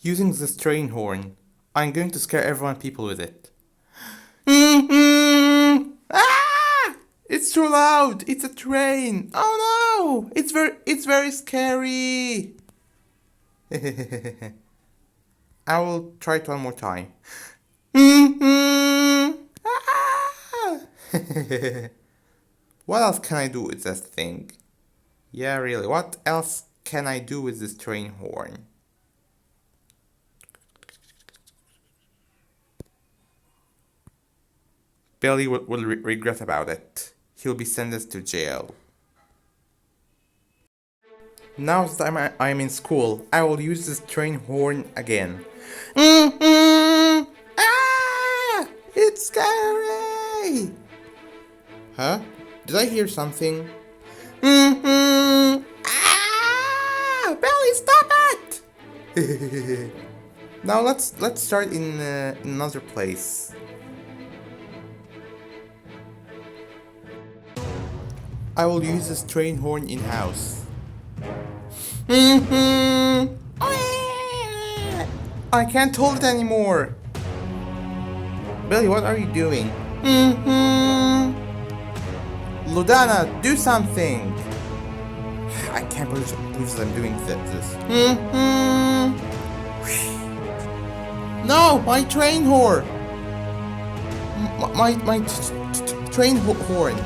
Using this train horn, I'm going to scare everyone people with it. Ah! It's too loud. It's a train. Oh no! It's very scary. I will try it one more time. Ah! What else can I do with this thing? Yeah, really. What else can I do with this train horn? Billy will regret about it. He'll be sentenced to jail. Now that I'm in school, I will use this train horn again. Ah! It's scary! Huh? Did I hear something? Ah! Billy, stop it! Now let's start in another place. I will use this train horn in house. I can't hold it anymore. Billy, what are you doing? Ludana, do something. I can't believe I'm doing this. No, my train horn. My train horn.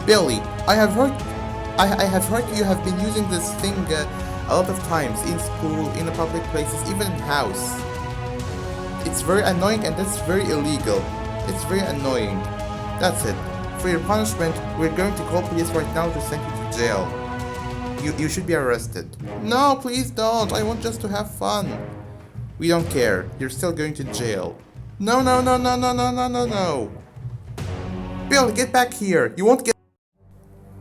Billy, I have heard you have been using this thing a lot of times in school, in the public places, even in house. It's very annoying and that's very illegal. It's very annoying. That's it. For your punishment, we're going to call police right now to send you to jail. You should be arrested. No, please don't. I want just to have fun. We don't care. You're still going to jail. No. Bill, get back here. You won't get.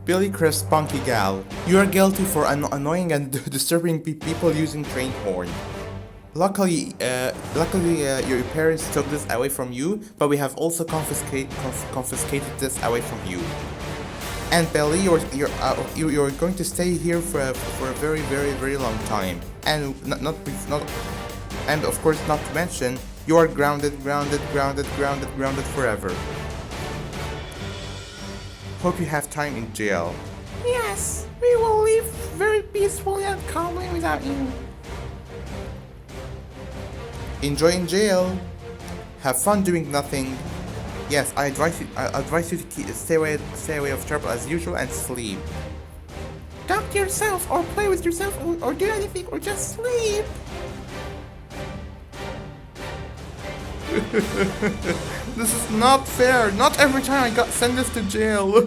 Billy Chris Spunky Gal, you are guilty for annoying and disturbing people using train horn. Luckily, your parents took this away from you, but we have also confiscated this away from you. And Billy, you're going to stay here for a very long time, and and of course not to mention you are grounded forever. Hope you have time in jail. Yes, we will live very peacefully and calmly without you. Enjoy in jail. Have fun doing nothing. Yes, I advise you to stay away of trouble as usual and sleep. Talk to yourself or play with yourself or do anything or just sleep. This is not fair. Not every time I got sentenced to jail.